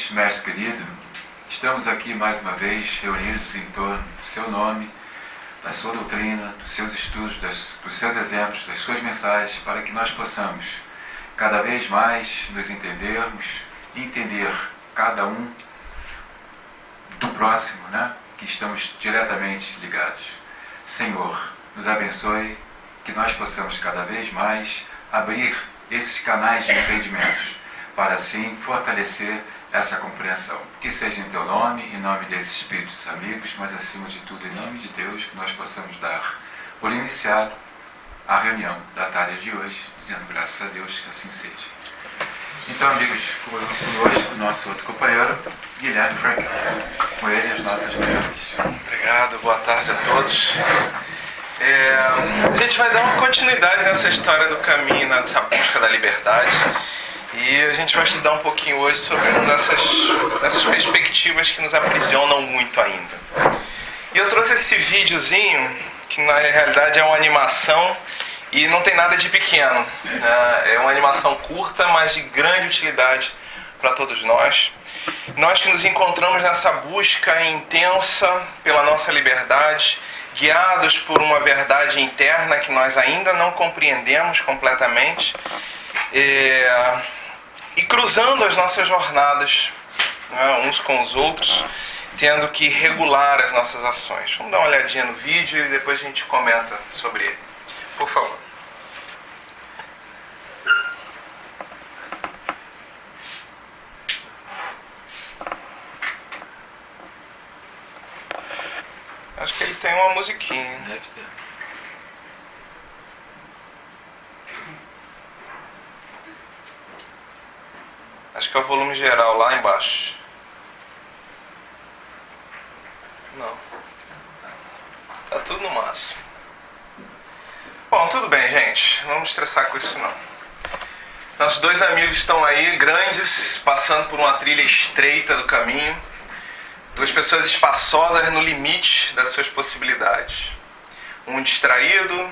vez, mestre querido, estamos aqui mais uma vez reunidos em torno do seu nome, da sua doutrina, dos seus estudos, dos seus exemplos, das suas mensagens, para que nós possamos cada vez mais nos entendermos e entender cada um do próximo, né? Que estamos diretamente ligados. Senhor, nos abençoe, que nós possamos cada vez mais abrir esses canais de entendimentos, para assim fortalecer essa compreensão. Que seja em teu nome, em nome desses espíritos amigos, mas acima de tudo em nome de Deus, que nós possamos dar por iniciado a reunião da tarde de hoje, dizendo graças a Deus que assim seja. Então, amigos, conosco o nosso outro companheiro, Guilherme Frank, com ele as nossas melhores. Obrigado, boa tarde a todos. A gente vai dar uma continuidade nessa história do caminho, nessa busca da liberdade. E a gente vai estudar um pouquinho hoje sobre uma dessas perspectivas que nos aprisionam muito ainda. E eu trouxe esse videozinho, que na realidade é uma animação e não tem nada de pequeno. É uma animação curta, mas de grande utilidade para todos nós. Nós que nos encontramos nessa busca intensa pela nossa liberdade, guiados por uma verdade interna que nós ainda não compreendemos completamente, e cruzando as nossas jornadas, né, uns com os outros, tendo que regular as nossas ações. Vamos dar uma olhadinha no vídeo e depois a gente comenta sobre ele. Por favor. Acho que ele tem uma musiquinha. Acho que é o volume geral lá embaixo. Não. Tá tudo no máximo. Bom, tudo bem, gente. Não vamos estressar com isso não. Nossos dois amigos estão aí, grandes, passando por uma trilha estreita do caminho. Duas pessoas espaçosas no limite das suas possibilidades. Um distraído,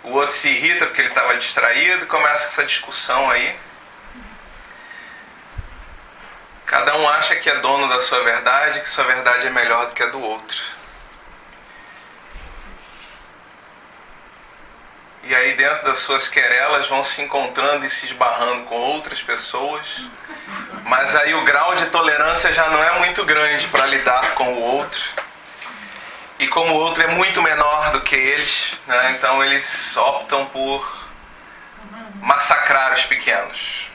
o outro se irrita porque ele estava distraído, e começa essa discussão aí. Cada um acha que é dono da sua verdade, que sua verdade é melhor do que a do outro. E aí dentro das suas querelas vão se encontrando e se esbarrando com outras pessoas. Mas aí o grau de tolerância já não é muito grande para lidar com o outro. E como o outro é muito menor do que eles, né, então eles optam por massacrar os pequenos.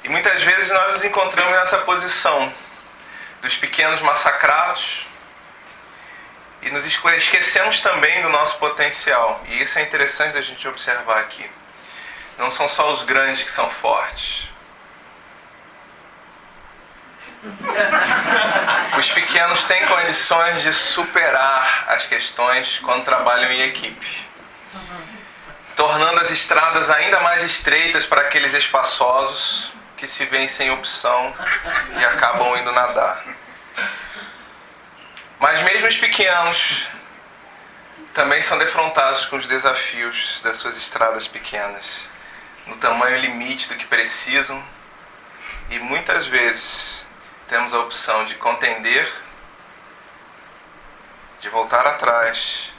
E muitas vezes nós nos encontramos nessa posição dos pequenos massacrados e nos esquecemos também do nosso potencial. E isso é interessante da gente observar aqui. Não são só os grandes que são fortes. Os pequenos têm condições de superar as questões quando trabalham em equipe, tornando as estradas ainda mais estreitas para aqueles espaçosos que se veem sem opção e acabam indo nadar. Mas mesmo os pequenos também são defrontados com os desafios das suas estradas pequenas, no tamanho limite do que precisam, e muitas vezes temos a opção de contender, de voltar atrás,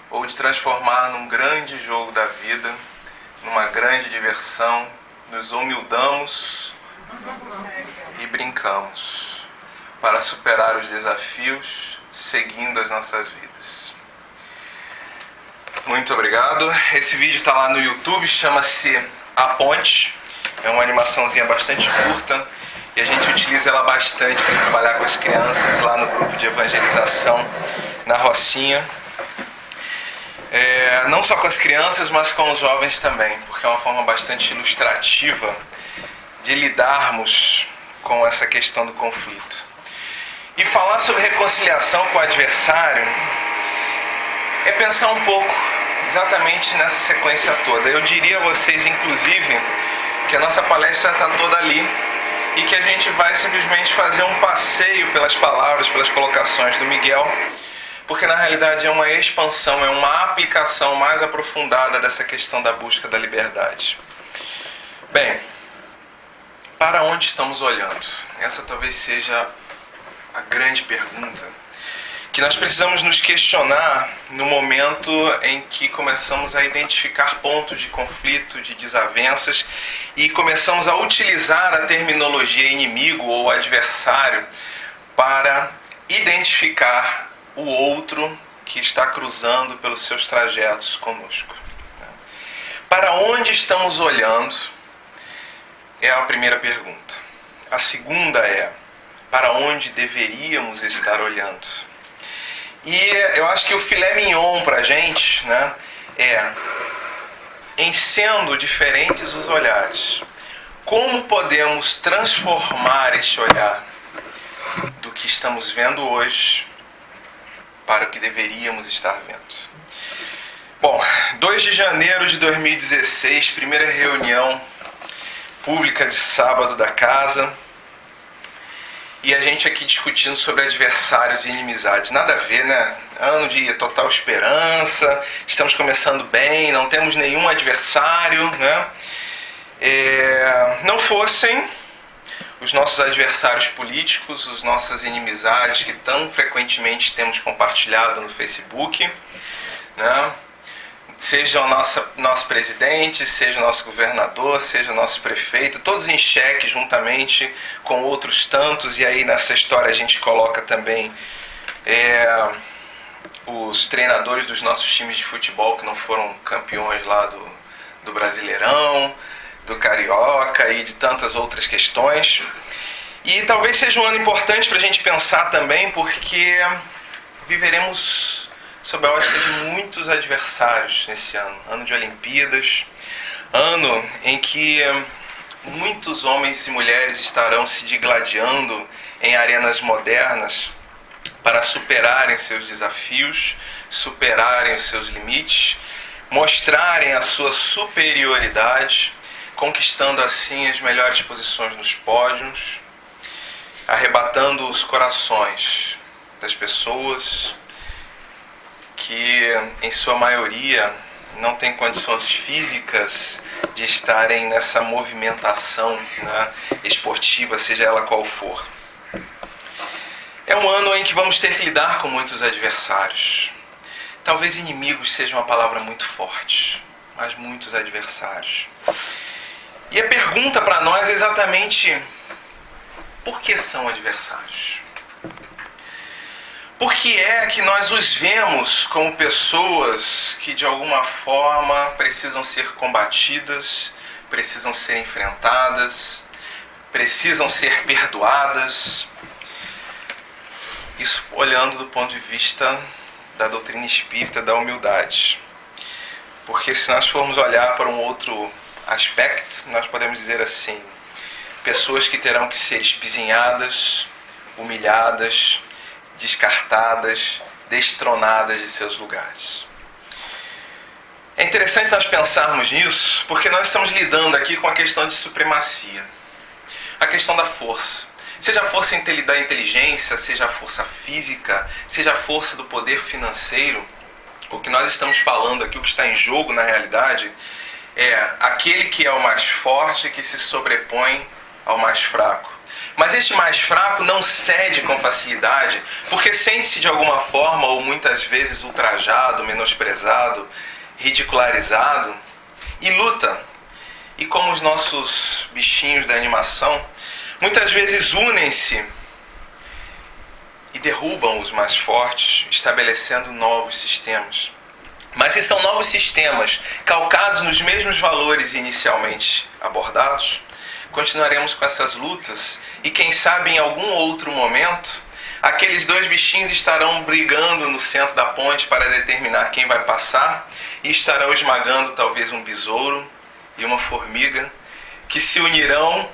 ou de transformar num grande jogo da vida, numa grande diversão. Nos humildamos e brincamos para superar os desafios, seguindo as nossas vidas. Muito obrigado. Esse vídeo está lá no YouTube, chama-se A Ponte. É uma animaçãozinha bastante curta e a gente utiliza ela bastante para trabalhar com as crianças lá no grupo de evangelização na Rocinha. Não só com as crianças, mas com os jovens também, porque é uma forma bastante ilustrativa de lidarmos com essa questão do conflito. E falar sobre reconciliação com o adversário é pensar um pouco exatamente nessa sequência toda. Eu diria a vocês, inclusive, que a nossa palestra está toda ali e que a gente vai simplesmente fazer um passeio pelas palavras, pelas colocações do Miguel, porque na realidade é uma expansão, é uma aplicação mais aprofundada dessa questão da busca da liberdade. Bem, para onde estamos olhando? Essa talvez seja a grande pergunta que nós precisamos nos questionar no momento em que começamos a identificar pontos de conflito, de desavenças e começamos a utilizar a terminologia inimigo ou adversário para identificar o outro que está cruzando pelos seus trajetos conosco. Para onde estamos olhando é a primeira pergunta. A segunda é: para onde deveríamos estar olhando? E eu acho que o filé mignon para a gente, né, é, em sendo diferentes os olhares, como podemos transformar este olhar do que estamos vendo hoje para o que deveríamos estar vendo. Bom, 2 de janeiro de 2016, primeira reunião pública de sábado da casa. E a gente aqui discutindo sobre adversários e inimizades. Nada a ver, né? Ano de total esperança, estamos começando bem, não temos nenhum adversário, né? Não fossem os nossos adversários políticos, as nossas inimizades que tão frequentemente temos compartilhado no Facebook, né? Seja o nosso presidente, seja o nosso governador, seja o nosso prefeito, todos em xeque juntamente com outros tantos, e aí nessa história a gente coloca também os treinadores dos nossos times de futebol que não foram campeões lá do Brasileirão, do Carioca e de tantas outras questões. E talvez seja um ano importante para a gente pensar também, porque viveremos sob a ótica de muitos adversários nesse ano. Ano de Olimpíadas, ano em que muitos homens e mulheres estarão se digladiando em arenas modernas para superarem seus desafios, superarem os seus limites, mostrarem a sua superioridade, conquistando assim as melhores posições nos pódios, arrebatando os corações das pessoas que, em sua maioria, não têm condições físicas de estarem nessa movimentação, né, esportiva, seja ela qual for. É um ano em que vamos ter que lidar com muitos adversários. Talvez inimigos seja uma palavra muito forte, mas muitos adversários. E a pergunta para nós é exatamente: por que são adversários? Por que é que nós os vemos como pessoas que de alguma forma precisam ser combatidas, precisam ser enfrentadas, precisam ser perdoadas? Isso olhando do ponto de vista da doutrina espírita da humildade. Porque se nós formos olhar para um outro aspecto, nós podemos dizer assim: pessoas que terão que ser espizinhadas, humilhadas, descartadas, destronadas de seus lugares. É interessante nós pensarmos nisso, porque nós estamos lidando aqui com a questão de supremacia, a questão da força. Seja a força da inteligência, seja a força física, seja a força do poder financeiro, o que nós estamos falando aqui, o que está em jogo na realidade, é aquele que é o mais forte que se sobrepõe ao mais fraco. Mas este mais fraco não cede com facilidade, porque sente-se de alguma forma, ou muitas vezes ultrajado, menosprezado, ridicularizado, e luta. E como os nossos bichinhos da animação, muitas vezes unem-se e derrubam os mais fortes, estabelecendo novos sistemas. Mas se são novos sistemas calcados nos mesmos valores inicialmente abordados, continuaremos com essas lutas e quem sabe em algum outro momento aqueles dois bichinhos estarão brigando no centro da ponte para determinar quem vai passar e estarão esmagando talvez um besouro e uma formiga que se unirão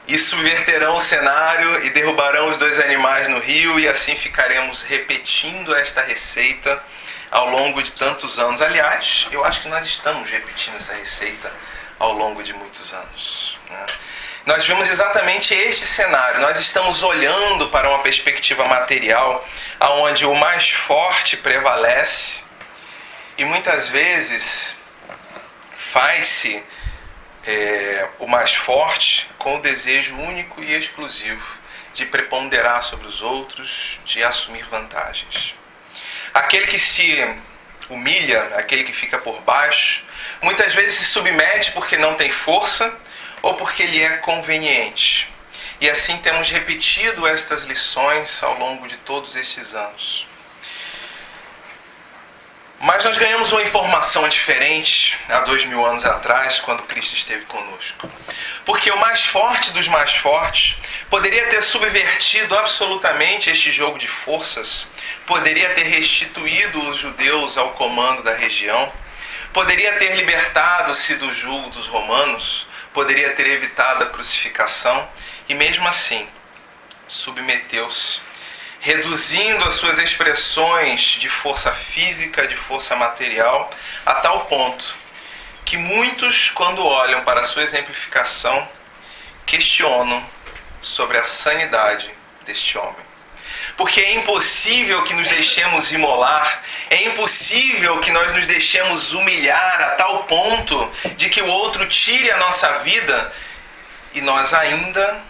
e subverterão o cenário e derrubarão os dois animais no rio, e assim ficaremos repetindo esta receita ao longo de tantos anos. Aliás, eu acho que nós estamos repetindo essa receita ao longo de muitos anos, né? Nós vimos exatamente este cenário. Nós estamos olhando para uma perspectiva material onde o mais forte prevalece e muitas vezes faz-se o mais forte, com o desejo único e exclusivo de preponderar sobre os outros, de assumir vantagens. Aquele que se humilha, aquele que fica por baixo, muitas vezes se submete porque não tem força ou porque lhe é conveniente. E assim temos repetido estas lições ao longo de todos estes anos. Mas nós ganhamos uma informação diferente há 2000 anos atrás, quando Cristo esteve conosco. Porque o mais forte dos mais fortes poderia ter subvertido absolutamente este jogo de forças, poderia ter restituído os judeus ao comando da região, poderia ter libertado-se do jugo dos romanos, poderia ter evitado a crucificação, e mesmo assim submeteu-se, reduzindo as suas expressões de força física, de força material, a tal ponto que muitos, quando olham para a sua exemplificação, questionam sobre a sanidade deste homem. Porque é impossível que nos deixemos imolar, é impossível que nós nos deixemos humilhar a tal ponto de que o outro tire a nossa vida e nós ainda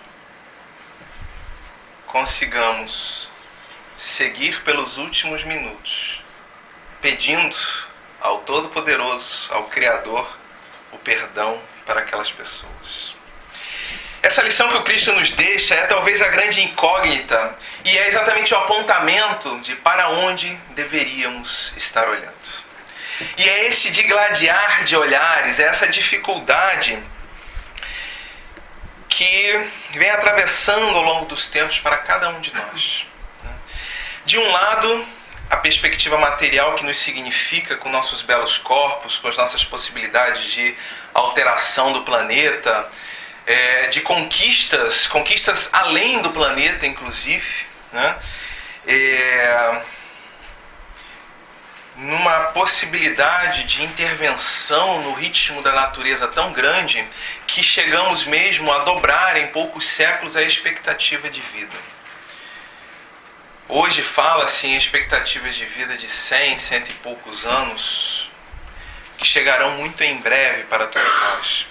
consigamos seguir pelos últimos minutos, pedindo ao Todo-Poderoso, ao Criador, o perdão para aquelas pessoas. Essa lição que o Cristo nos deixa é talvez a grande incógnita e é exatamente o apontamento de para onde deveríamos estar olhando. E é esse digladiar de olhares, é essa dificuldade que vem atravessando ao longo dos tempos para cada um de nós. De um lado, a perspectiva material que nos significa com nossos belos corpos, com as nossas possibilidades de alteração do planeta, de conquistas além do planeta, inclusive, né? Numa possibilidade de intervenção no ritmo da natureza tão grande que chegamos mesmo a dobrar em poucos séculos a expectativa de vida. Hoje fala-se em expectativas de vida de 100, cento e poucos anos, que chegarão muito em breve para todos nós.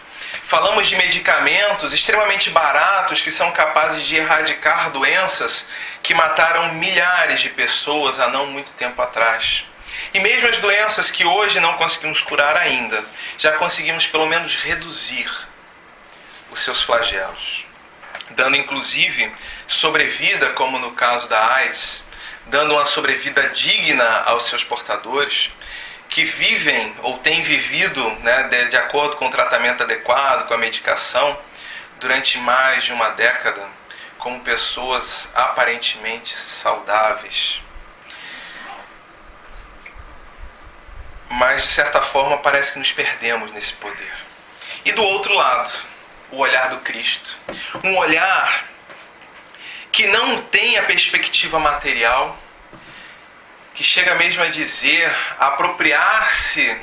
Falamos de medicamentos extremamente baratos que são capazes de erradicar doenças que mataram milhares de pessoas há não muito tempo atrás. E mesmo as doenças que hoje não conseguimos curar ainda, já conseguimos pelo menos reduzir os seus flagelos, dando inclusive sobrevida, como no caso da AIDS, dando uma sobrevida digna aos seus portadores, que vivem ou têm vivido, né, de acordo com o tratamento adequado, com a medicação, durante mais de uma década, como pessoas aparentemente saudáveis. Mas, de certa forma, parece que nos perdemos nesse poder. E do outro lado, o olhar do Cristo. Um olhar que não tem a perspectiva material, que chega mesmo a dizer, a apropriar-se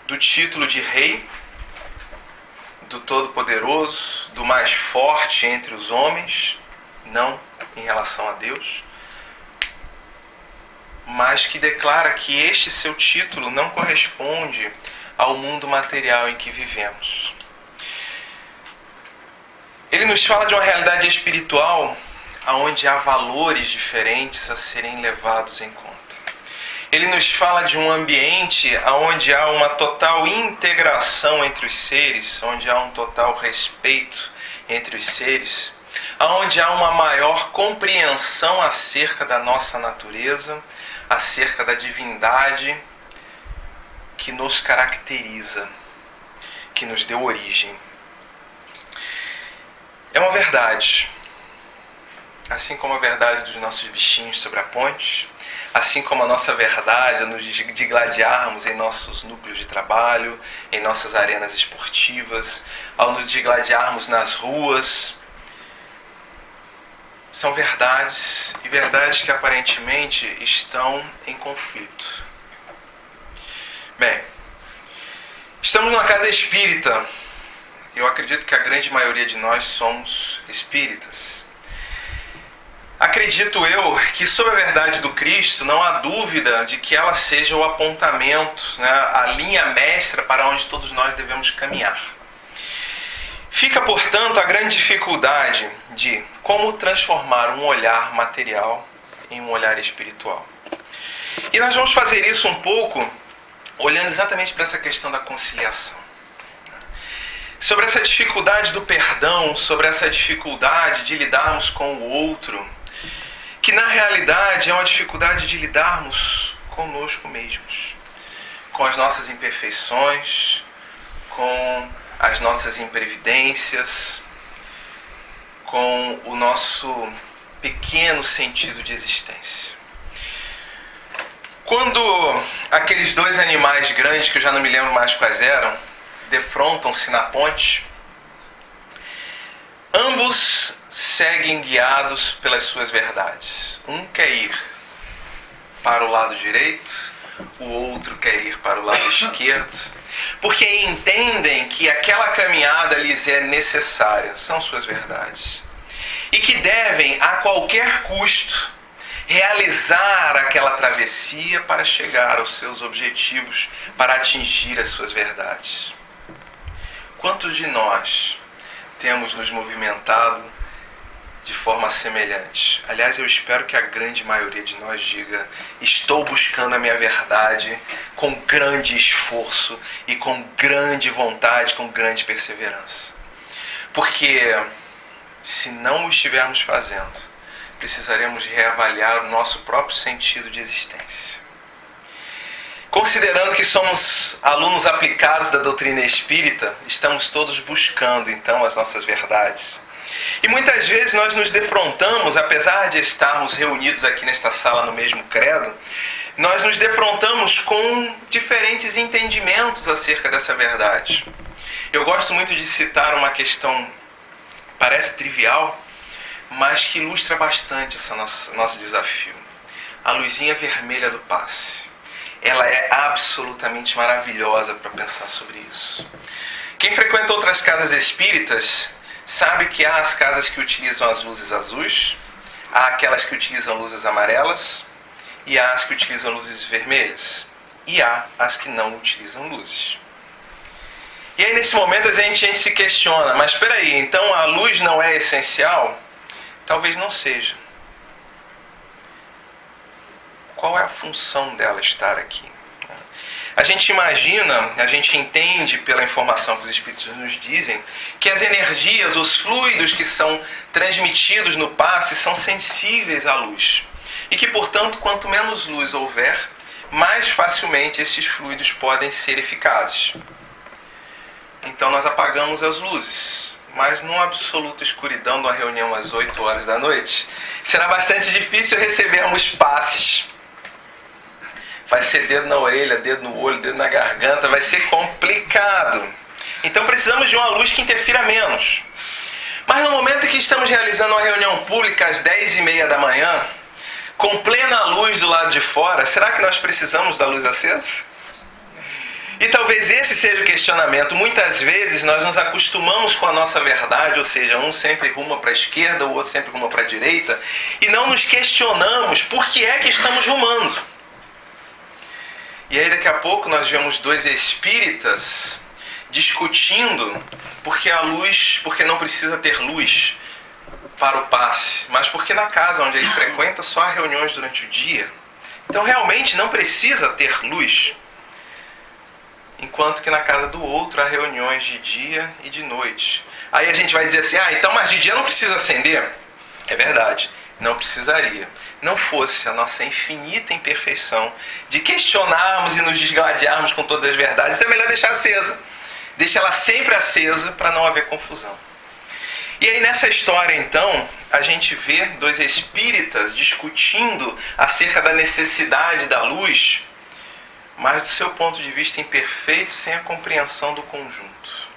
do título de rei, do Todo-Poderoso, do mais forte entre os homens, não em relação a Deus, mas que declara que este seu título não corresponde ao mundo material em que vivemos. Ele nos fala de uma realidade espiritual onde há valores diferentes a serem levados em conta. Ele nos fala de um ambiente onde há uma total integração entre os seres, onde há um total respeito entre os seres, onde há uma maior compreensão acerca da nossa natureza, acerca da divindade que nos caracteriza, que nos deu origem. É uma verdade, assim como a verdade dos nossos bichinhos sobre a ponte, assim como a nossa verdade a nos digladiarmos em nossos núcleos de trabalho, em nossas arenas esportivas, ao nos digladiarmos nas ruas. São verdades, e verdades que aparentemente estão em conflito. Bem, estamos numa casa espírita. Eu acredito que a grande maioria de nós somos espíritas. Acredito eu que sobre a verdade do Cristo não há dúvida de que ela seja o apontamento, né, a linha mestra para onde todos nós devemos caminhar. Fica, portanto, a grande dificuldade de como transformar um olhar material em um olhar espiritual. E nós vamos fazer isso um pouco olhando exatamente para essa questão da conciliação. Sobre essa dificuldade do perdão, sobre essa dificuldade de lidarmos com o outro, que na realidade é uma dificuldade de lidarmos conosco mesmos, com as nossas imperfeições, com as nossas imprevidências, com o nosso pequeno sentido de existência. Quando aqueles dois animais grandes, que eu já não me lembro mais quais eram, defrontam-se na ponte, ambos seguem guiados pelas suas verdades. Um quer ir para o lado direito, o outro quer ir para o lado esquerdo, porque entendem que aquela caminhada lhes é necessária, são suas verdades, e que devem, a qualquer custo, realizar aquela travessia para chegar aos seus objetivos, para atingir as suas verdades. Quantos de nós temos nos movimentado de forma semelhante? Aliás, eu espero que a grande maioria de nós diga: estou buscando a minha verdade com grande esforço e com grande vontade, com grande perseverança. Porque se não o estivermos fazendo, precisaremos reavaliar o nosso próprio sentido de existência. Considerando que somos alunos aplicados da doutrina espírita, estamos todos buscando então as nossas verdades. E muitas vezes nós nos defrontamos, apesar de estarmos reunidos aqui nesta sala no mesmo credo, nós nos defrontamos com diferentes entendimentos acerca dessa verdade. Eu gosto muito de citar uma questão, parece trivial, mas que ilustra bastante esse nosso desafio. A luzinha vermelha do passe. Ela é absolutamente maravilhosa para pensar sobre isso. Quem frequenta outras casas espíritas sabe que há as casas que utilizam as luzes azuis, há aquelas que utilizam luzes amarelas, e há as que utilizam luzes vermelhas, e há as que não utilizam luzes. E aí nesse momento a gente se questiona, mas espera aí, então a luz não é essencial? Talvez não seja. Qual é a função dela estar aqui? A gente imagina, a gente entende pela informação que os Espíritos nos dizem, que as energias, os fluidos que são transmitidos no passe são sensíveis à luz. E que, portanto, quanto menos luz houver, mais facilmente esses fluidos podem ser eficazes. Então nós apagamos as luzes. Mas numa absoluta escuridão, numa reunião às 8 horas da noite, será bastante difícil recebermos passes. Vai ser dedo na orelha, dedo no olho, dedo na garganta, vai ser complicado. Então precisamos de uma luz que interfira menos. Mas no momento em que estamos realizando uma reunião pública às 10h30 da manhã, com plena luz do lado de fora, será que nós precisamos da luz acesa? E talvez esse seja o questionamento. Muitas vezes nós nos acostumamos com a nossa verdade, ou seja, um sempre ruma para a esquerda, o outro sempre ruma para a direita, e não nos questionamos por que é que estamos rumando. E aí daqui a pouco nós vemos dois espíritas discutindo porque não precisa ter luz para o passe, mas porque na casa onde ele frequenta só há reuniões durante o dia. Então realmente não precisa ter luz. Enquanto que na casa do outro há reuniões de dia e de noite. Aí a gente vai dizer assim, então mas de dia não precisa acender? É verdade, não precisaria. Não fosse a nossa infinita imperfeição de questionarmos e nos desgladiarmos com todas as verdades, então é melhor deixar acesa. Deixa ela sempre acesa para não haver confusão. E aí nessa história então, a gente vê dois espíritas discutindo acerca da necessidade da luz, mas do seu ponto de vista imperfeito, sem a compreensão do conjunto.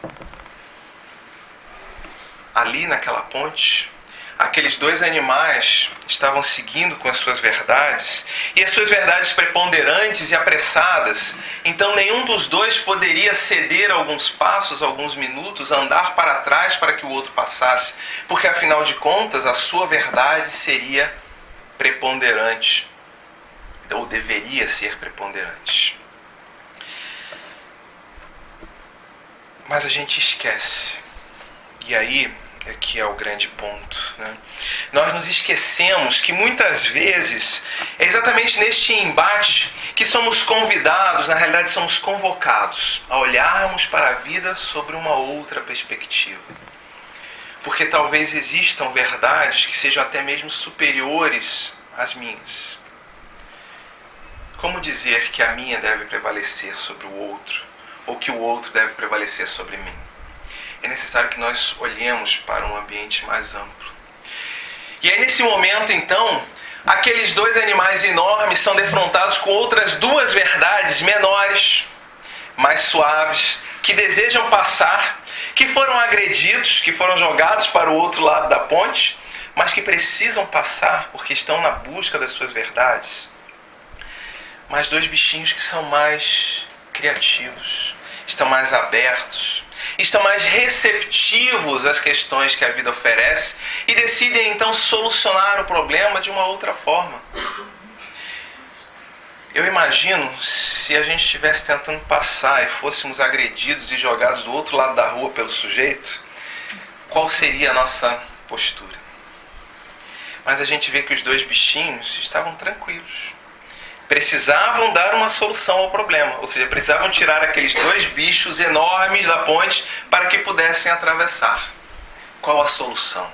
Ali naquela ponte, aqueles dois animais estavam seguindo com as suas verdades, e as suas verdades preponderantes e apressadas, então nenhum dos dois poderia ceder alguns passos, alguns minutos, andar para trás para que o outro passasse, porque afinal de contas a sua verdade seria preponderante, ou deveria ser preponderante. Mas a gente esquece E aí é que é o grande ponto, né? Nós nos esquecemos que muitas vezes é exatamente neste embate que somos convidados, na realidade somos convocados a olharmos para a vida sobre uma outra perspectiva. Porque talvez existam verdades que sejam até mesmo superiores às minhas. Como dizer que a minha deve prevalecer sobre o outro, ou que o outro deve prevalecer sobre mim? É necessário que nós olhemos para um ambiente mais amplo. E aí nesse momento, então, aqueles dois animais enormes são defrontados com outras duas verdades menores, mais suaves, que desejam passar, que foram agredidos, que foram jogados para o outro lado da ponte, mas que precisam passar porque estão na busca das suas verdades. Mas dois bichinhos que são mais criativos, estão mais abertos, estão mais receptivos às questões que a vida oferece e decidem então solucionar o problema de uma outra forma. Eu imagino se a gente estivesse tentando passar e fôssemos agredidos e jogados do outro lado da rua pelo sujeito, qual seria a nossa postura? Mas a gente vê que os dois bichinhos estavam tranquilos. Precisavam dar uma solução ao problema, ou seja, precisavam tirar aqueles dois bichos enormes da ponte para que pudessem atravessar. Qual a solução?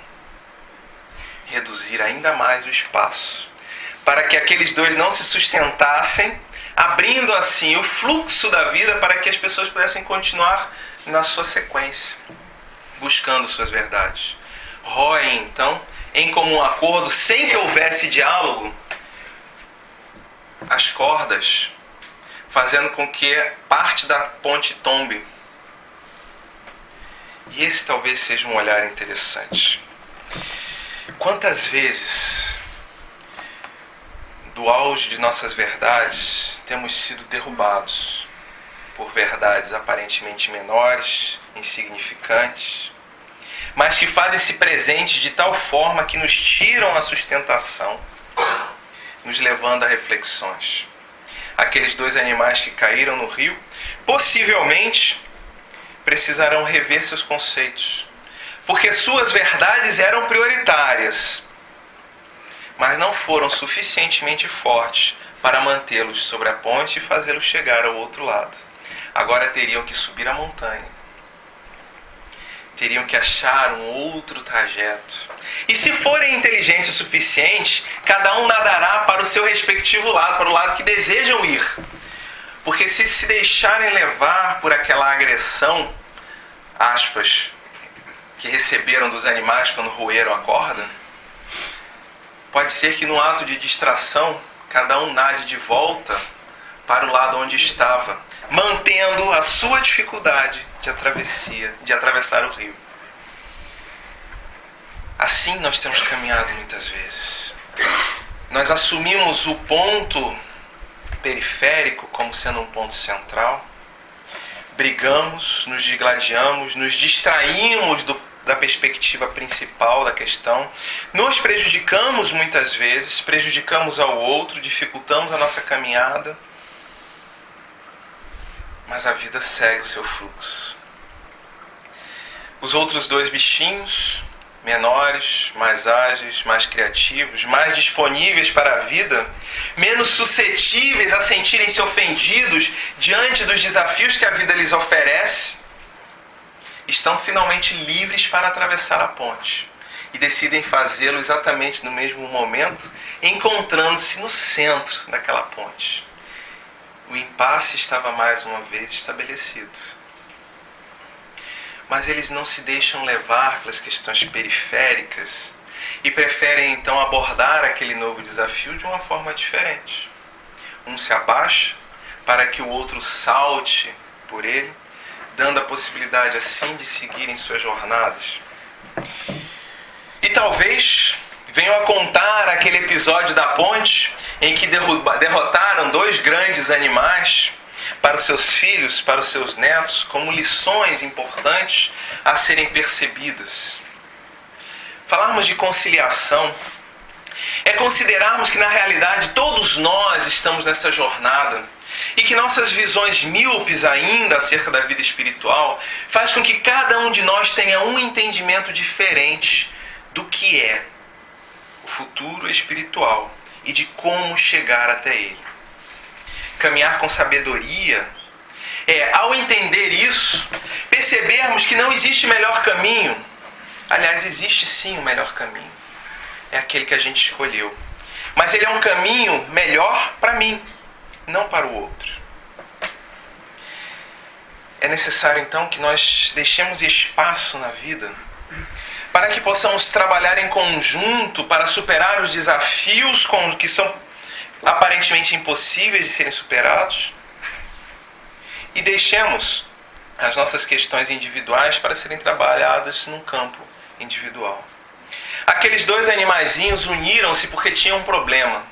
Reduzir ainda mais o espaço, para que aqueles dois não se sustentassem, abrindo assim o fluxo da vida para que as pessoas pudessem continuar na sua sequência, buscando suas verdades. Roem, então, em comum acordo, sem que houvesse diálogo, as cordas, fazendo com que parte da ponte tombe. E esse talvez seja um olhar interessante. Quantas vezes, do auge de nossas verdades, temos sido derrubados por verdades aparentemente menores, insignificantes, mas que fazem-se presentes de tal forma que nos tiram a sustentação, nos levando a reflexões. Aqueles dois animais que caíram no rio, possivelmente precisarão rever seus conceitos, porque suas verdades eram prioritárias, mas não foram suficientemente fortes para mantê-los sobre a ponte e fazê-los chegar ao outro lado. Agora teriam que subir a montanha. Teriam que achar um outro trajeto. E se forem inteligentes o suficiente, cada um nadará para o seu respectivo lado, para o lado que desejam ir. Porque se deixarem levar por aquela agressão, aspas, que receberam dos animais quando roeram a corda, pode ser que no ato de distração, cada um nade de volta para o lado onde estava, mantendo a sua dificuldade de atravessar o rio. Assim nós temos caminhado muitas vezes. Nós assumimos o ponto periférico como sendo um ponto central, brigamos, nos digladiamos, nos distraímos da perspectiva principal da questão, nos prejudicamos muitas vezes, prejudicamos ao outro, dificultamos a nossa caminhada, mas a vida segue o seu fluxo. Os outros dois bichinhos, menores, mais ágeis, mais criativos, mais disponíveis para a vida, menos suscetíveis a sentirem-se ofendidos diante dos desafios que a vida lhes oferece, estão finalmente livres para atravessar a ponte e decidem fazê-lo exatamente no mesmo momento, encontrando-se no centro daquela ponte. O impasse estava mais uma vez estabelecido. Mas eles não se deixam levar pelas questões periféricas e preferem então abordar aquele novo desafio de uma forma diferente. Um se abaixa para que o outro salte por ele, dando a possibilidade assim de seguirem suas jornadas. E talvez venham a contar aquele episódio da ponte em que derrotaram dois grandes animais para os seus filhos, para os seus netos, como lições importantes a serem percebidas. Falarmos de conciliação é considerarmos que na realidade todos nós estamos nessa jornada e que nossas visões míopes ainda acerca da vida espiritual faz com que cada um de nós tenha um entendimento diferente do que é o futuro espiritual e de como chegar até ele. Caminhar com sabedoria ao entender isso, percebermos que não existe melhor caminho. Aliás, existe sim o melhor caminho. É aquele que a gente escolheu. Mas ele é um caminho melhor para mim, não para o outro. É necessário então que nós deixemos espaço na vida para que possamos trabalhar em conjunto para superar os desafios que são aparentemente impossíveis de serem superados, e deixemos as nossas questões individuais para serem trabalhadas num campo individual. Aqueles dois animaizinhos uniram-se porque tinham um problema.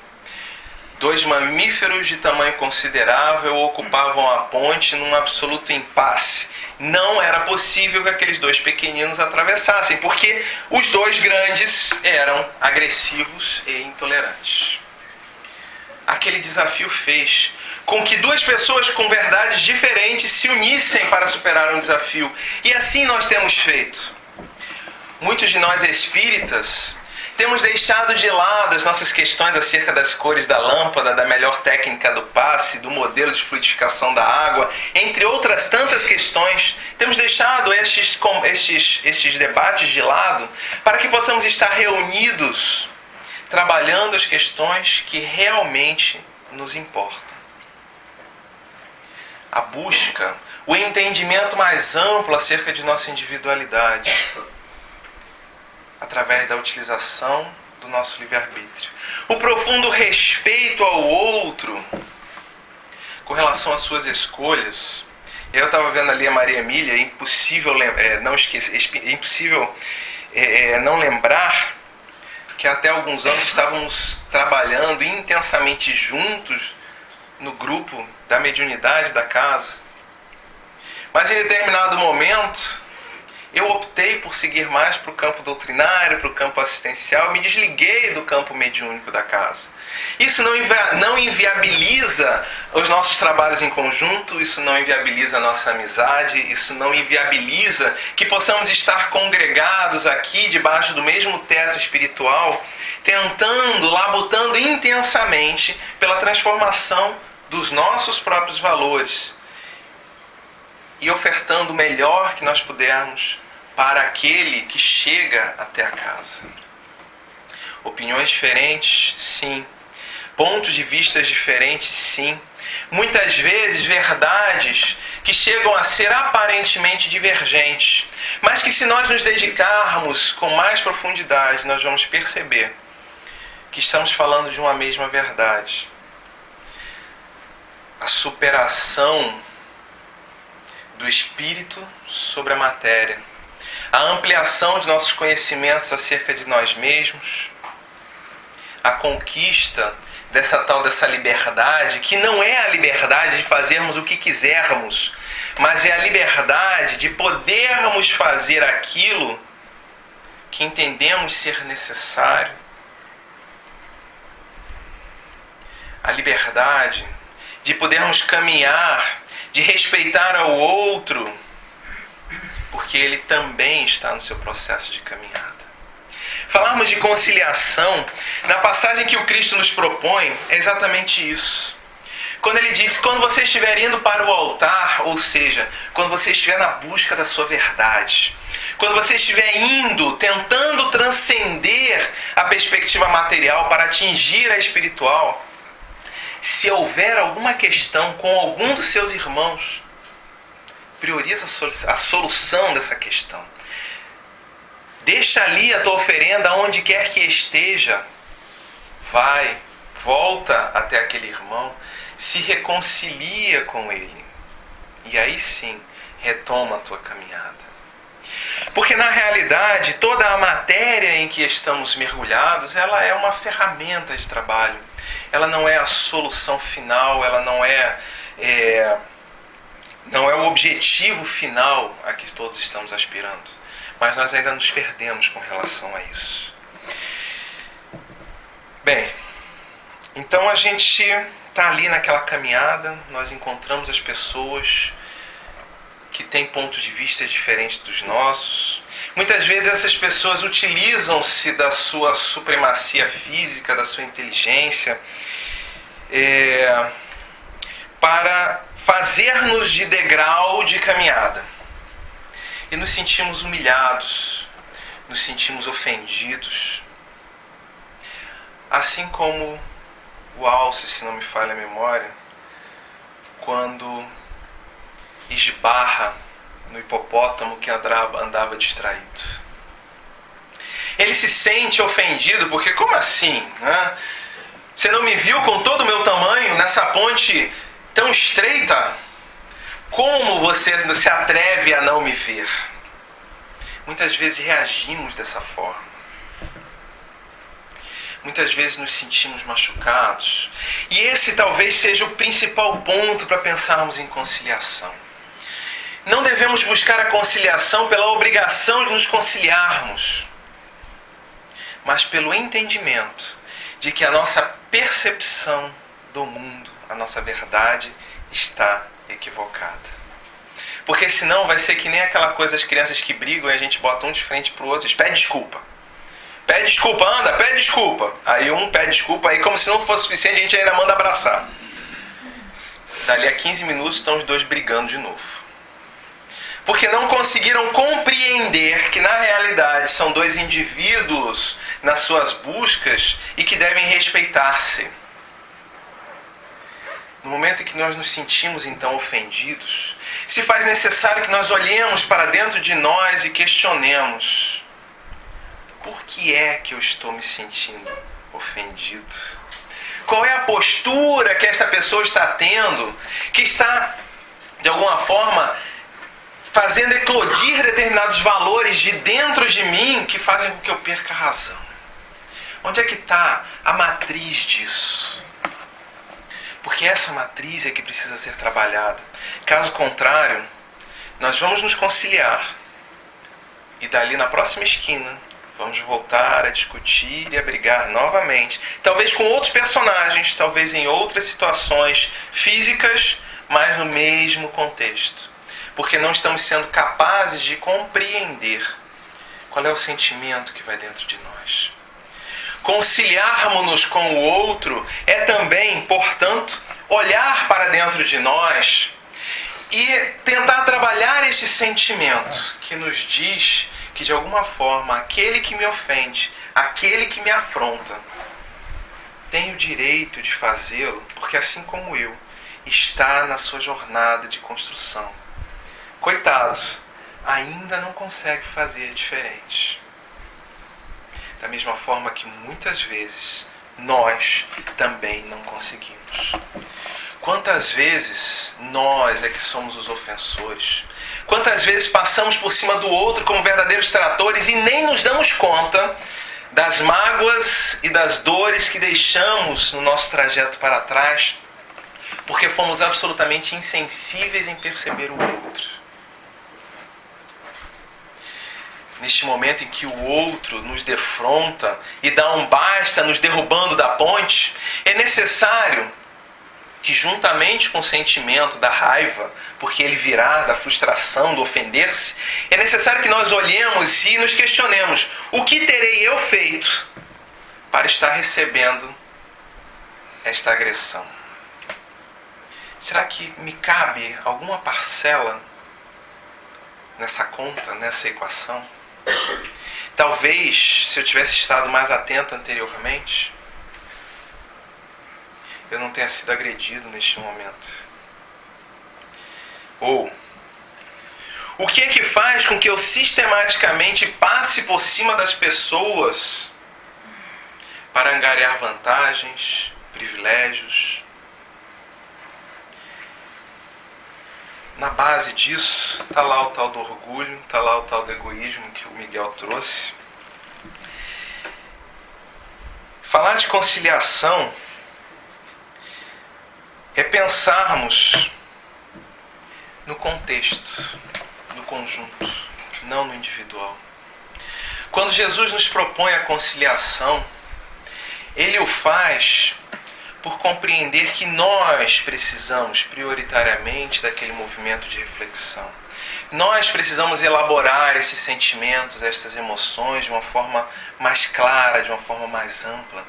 Dois mamíferos de tamanho considerável ocupavam a ponte num absoluto impasse. Não era possível que aqueles dois pequeninos atravessassem, porque os dois grandes eram agressivos e intolerantes. Aquele desafio fez com que duas pessoas com verdades diferentes se unissem para superar um desafio. E assim nós temos feito. Muitos de nós espíritas temos deixado de lado as nossas questões acerca das cores da lâmpada, da melhor técnica do passe, do modelo de fluidificação da água, entre outras tantas questões. Temos deixado estes debates de lado para que possamos estar reunidos, trabalhando as questões que realmente nos importam. A busca, o entendimento mais amplo acerca de nossa individualidade, através da utilização do nosso livre-arbítrio. O profundo respeito ao outro com relação às suas escolhas. Eu estava vendo ali a Maria Emília, é impossível não lembrar que até alguns anos estávamos trabalhando intensamente juntos no grupo da mediunidade da casa. Mas em determinado momento eu optei por seguir mais para o campo doutrinário, para o campo assistencial, me desliguei do campo mediúnico da casa. Isso não inviabiliza os nossos trabalhos em conjunto, isso não inviabiliza a nossa amizade, isso não inviabiliza que possamos estar congregados aqui debaixo do mesmo teto espiritual, tentando, labutando intensamente pela transformação dos nossos próprios valores e ofertando o melhor que nós pudermos para aquele que chega até a casa. Opiniões diferentes, sim. Pontos de vista diferentes, sim. Muitas vezes verdades que chegam a ser aparentemente divergentes, mas que se nós nos dedicarmos com mais profundidade, nós vamos perceber que estamos falando de uma mesma verdade. A superação do espírito sobre a matéria, a ampliação de nossos conhecimentos acerca de nós mesmos, a conquista dessa liberdade, que não é a liberdade de fazermos o que quisermos, mas é a liberdade de podermos fazer aquilo que entendemos ser necessário. A liberdade de podermos caminhar, de respeitar ao outro, porque ele também está no seu processo de caminhada. Falarmos de conciliação, na passagem que o Cristo nos propõe, é exatamente isso. Quando ele diz, quando você estiver indo para o altar, ou seja, quando você estiver na busca da sua verdade, quando você estiver indo, tentando transcender a perspectiva material para atingir a espiritual, se houver alguma questão com algum dos seus irmãos, prioriza a solução dessa questão. Deixa ali a tua oferenda onde quer que esteja. Vai, volta até aquele irmão, se reconcilia com ele. E aí sim, retoma a tua caminhada. Porque na realidade, toda a matéria em que estamos mergulhados, ela é uma ferramenta de trabalho. Ela não é a solução final, ela não é o objetivo final a que todos estamos aspirando. Mas nós ainda nos perdemos com relação a isso. Bem, Então a gente está ali naquela caminhada, nós encontramos as pessoas que têm pontos de vista diferentes dos nossos. Muitas vezes essas pessoas utilizam-se da sua supremacia física, da sua inteligência, para fazer-nos de degrau de caminhada. E nos sentimos humilhados, nos sentimos ofendidos. Assim como o Alce, se não me falha a memória, quando esbarra no hipopótamo que andava distraído. Ele se sente ofendido porque, como assim? Né? Você não me viu com todo o meu tamanho nessa ponte tão estreita? Como você se atreve a não me ver? Muitas vezes reagimos dessa forma. Muitas vezes nos sentimos machucados. E esse talvez seja o principal ponto para pensarmos em conciliação. Não devemos buscar a conciliação pela obrigação de nos conciliarmos, mas pelo entendimento de que a nossa percepção do mundo, a nossa verdade, está equivocada. Porque senão vai ser que nem aquela coisa das crianças que brigam e a gente bota um de frente para o outro e diz, pede desculpa. Pede desculpa, anda, pede desculpa. Aí um pede desculpa, aí como se não fosse suficiente, a gente ainda manda abraçar. Dali a 15 minutos estão os dois brigando de novo. Porque não conseguiram compreender que na realidade são dois indivíduos nas suas buscas e que devem respeitar-se. No momento em que nós nos sentimos então ofendidos, se faz necessário que nós olhemos para dentro de nós e questionemos: por que é que eu estou me sentindo ofendido? Qual é a postura que essa pessoa está tendo, que está, de alguma forma, fazendo eclodir determinados valores de dentro de mim que fazem com que eu perca a razão? Onde é que está a matriz disso? Porque essa matriz é que precisa ser trabalhada. Caso contrário, nós vamos nos conciliar e dali na próxima esquina vamos voltar a discutir e a brigar novamente. Talvez com outros personagens, talvez em outras situações físicas, mas no mesmo contexto. Porque não estamos sendo capazes de compreender qual é o sentimento que vai dentro de nós. Conciliarmos-nos com o outro é também, portanto, olhar para dentro de nós e tentar trabalhar este sentimento que nos diz que, de alguma forma, aquele que me ofende, aquele que me afronta, tem o direito de fazê-lo, porque assim como eu, está na sua jornada de construção. Coitado, ainda não consegue fazer diferente. Da mesma forma que muitas vezes nós também não conseguimos. Quantas vezes nós é que somos os ofensores? Quantas vezes passamos por cima do outro como verdadeiros tratores e nem nos damos conta das mágoas e das dores que deixamos no nosso trajeto para trás, porque fomos absolutamente insensíveis em perceber o outro. Neste momento em que o outro nos defronta e dá um basta nos derrubando da ponte, é necessário que, juntamente com o sentimento da raiva, porque ele virá da frustração, do ofender-se, é necessário que nós olhemos e nos questionemos: o que terei eu feito para estar recebendo esta agressão? Será que me cabe alguma parcela nessa conta, nessa equação? Talvez, se eu tivesse estado mais atento anteriormente, eu não tenha sido agredido neste momento. Ou, o que é que faz com que eu sistematicamente passe por cima das pessoas para angariar vantagens, privilégios? Na base disso, está lá o tal do orgulho, está lá o tal do egoísmo que o Miguel trouxe. Falar de conciliação é pensarmos no contexto, no conjunto, não no individual. Quando Jesus nos propõe a conciliação, Ele o faz por compreender que nós precisamos prioritariamente daquele movimento de reflexão. Nós precisamos elaborar estes sentimentos, estas emoções de uma forma mais clara, de uma forma mais ampla.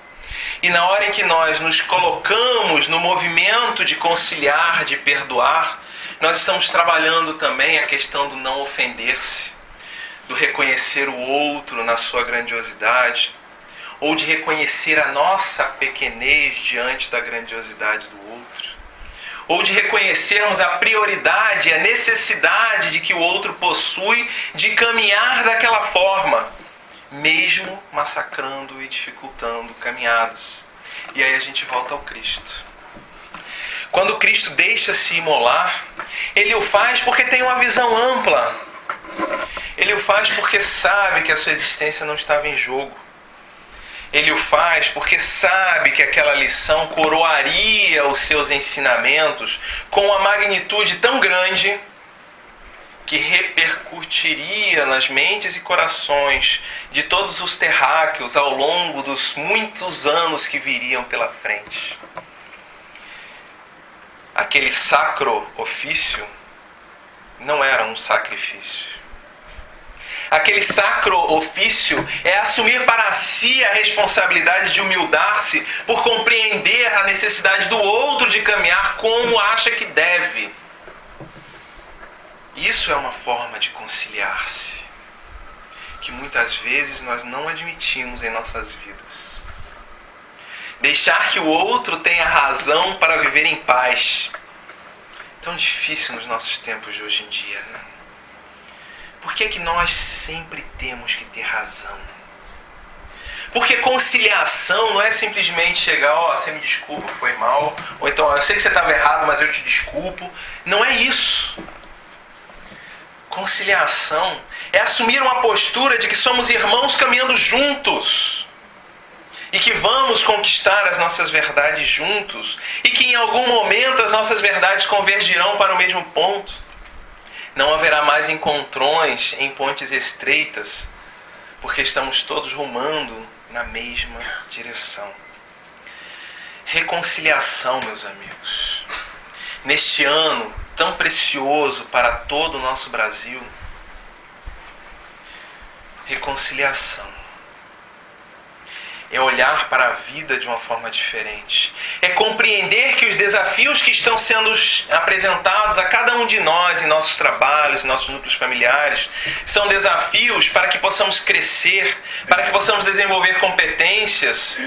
E na hora em que nós nos colocamos no movimento de conciliar, de perdoar, nós estamos trabalhando também a questão do não ofender-se, do reconhecer o outro na sua grandiosidade, ou de reconhecer a nossa pequenez diante da grandiosidade do outro, ou de reconhecermos a prioridade e a necessidade de que o outro possui de caminhar daquela forma, mesmo massacrando e dificultando caminhadas. E aí a gente volta ao Cristo. Quando Cristo deixa-se imolar, Ele o faz porque tem uma visão ampla. Ele o faz porque sabe que a sua existência não estava em jogo. Ele o faz porque sabe que aquela lição coroaria os seus ensinamentos com uma magnitude tão grande que repercutiria nas mentes e corações de todos os terráqueos ao longo dos muitos anos que viriam pela frente. Aquele sacro ofício não era um sacrifício. Aquele sacro ofício é assumir para si a responsabilidade de humildar-se por compreender a necessidade do outro de caminhar como acha que deve. Isso é uma forma de conciliar-se, que muitas vezes nós não admitimos em nossas vidas. Deixar que o outro tenha razão para viver em paz. Tão difícil nos nossos tempos de hoje em dia, né? Por que é que nós sempre temos que ter razão? Porque conciliação não é simplesmente chegar, você me desculpa, foi mal, ou então, eu sei que você estava errado, mas eu te desculpo. Não é isso. Conciliação é assumir uma postura de que somos irmãos caminhando juntos e que vamos conquistar as nossas verdades juntos e que em algum momento as nossas verdades convergirão para o mesmo ponto. Não haverá mais encontrões em pontes estreitas, porque estamos todos rumando na mesma direção. Reconciliação, meus amigos. Neste ano tão precioso para todo o nosso Brasil, reconciliação. É olhar para a vida de uma forma diferente. É compreender que os desafios que estão sendo apresentados a cada um de nós em nossos trabalhos, em nossos núcleos familiares, são desafios para que possamos crescer, para que possamos desenvolver competências.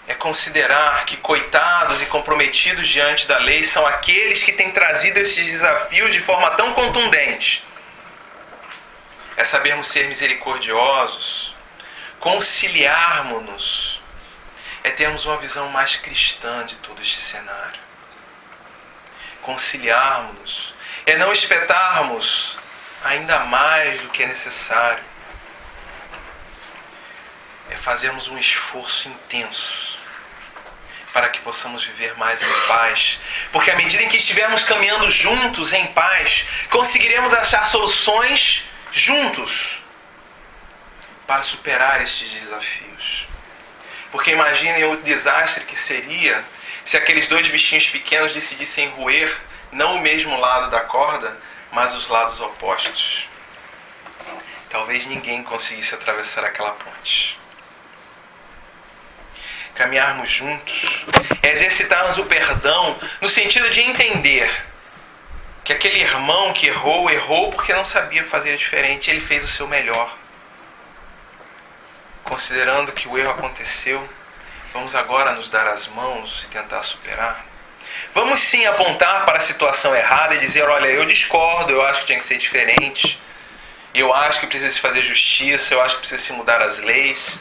É considerar que coitados e comprometidos diante da lei são aqueles que têm trazido esses desafios de forma tão contundente. É sabermos ser misericordiosos, conciliarmos-nos, é termos uma visão mais cristã de todo este cenário. Conciliarmos-nos é não espetarmos ainda mais do que é necessário. É fazermos um esforço intenso para que possamos viver mais em paz. Porque à medida em que estivermos caminhando juntos em paz, conseguiremos achar soluções juntos para superar estes desafios. Porque imaginem o desastre que seria se aqueles dois bichinhos pequenos decidissem roer não o mesmo lado da corda, mas os lados opostos. Talvez ninguém conseguisse atravessar aquela ponte. Caminharmos juntos é exercitarmos o perdão no sentido de entender que aquele irmão que errou porque não sabia fazer diferente, ele fez o seu melhor. Considerando que o erro aconteceu, vamos agora nos dar as mãos e tentar superar. Vamos sim apontar para a situação errada e dizer, olha, eu discordo, eu acho que tinha que ser diferente, eu acho que precisa se fazer justiça, eu acho que precisa se mudar as leis.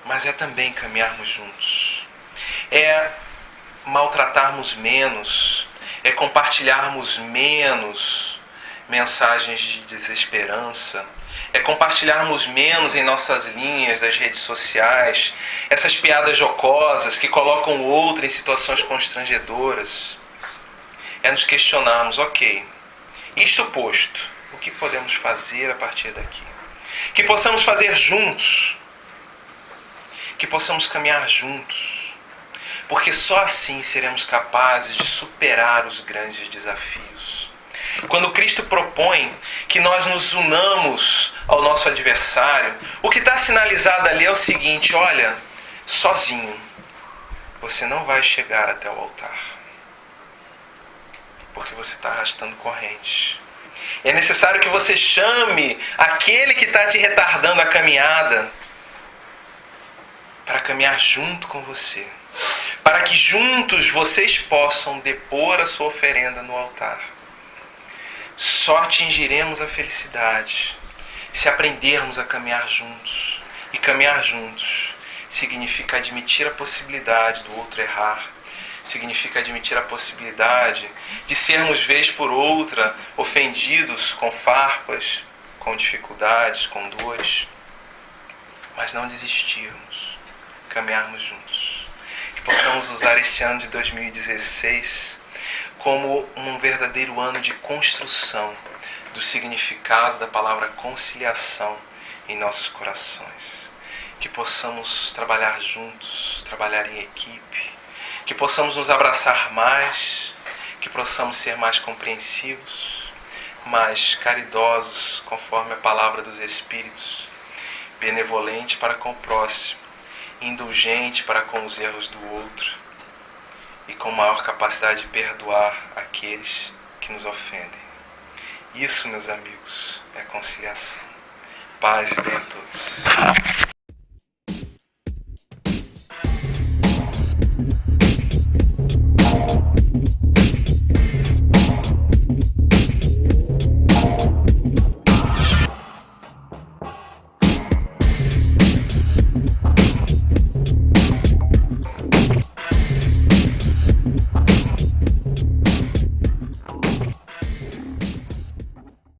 Mas é também caminharmos juntos. É maltratarmos menos, é compartilharmos menos mensagens de desesperança, é compartilharmos menos em nossas linhas das redes sociais, essas piadas jocosas que colocam o outro em situações constrangedoras. É nos questionarmos, ok, isto posto, o que podemos fazer a partir daqui? Que possamos fazer juntos. que possamos caminhar juntos, porque só assim seremos capazes de superar os grandes desafios. Quando Cristo propõe que nós nos unamos ao nosso adversário, o que está sinalizado ali é o seguinte: olha, sozinho você não vai chegar até o altar, porque você está arrastando corrente. É necessário que você chame aquele que está te retardando a caminhada para caminhar junto com você, para que juntos vocês possam depor a sua oferenda no altar. Só atingiremos a felicidade se aprendermos a caminhar juntos. E caminhar juntos significa admitir a possibilidade do outro errar, significa admitir a possibilidade de sermos, vez por outra, ofendidos com farpas, com dificuldades, com dores, mas não desistirmos, caminharmos juntos. Que possamos usar este ano de 2016 como um verdadeiro ano de construção do significado da palavra conciliação em nossos corações. Que possamos trabalhar juntos, trabalhar em equipe, que possamos nos abraçar mais, que possamos ser mais compreensivos, mais caridosos, conforme a palavra dos Espíritos, benevolente para com o próximo, indulgente para com os erros do outro e com maior capacidade de perdoar aqueles que nos ofendem. Isso, meus amigos, é conciliação. Paz e bem a todos.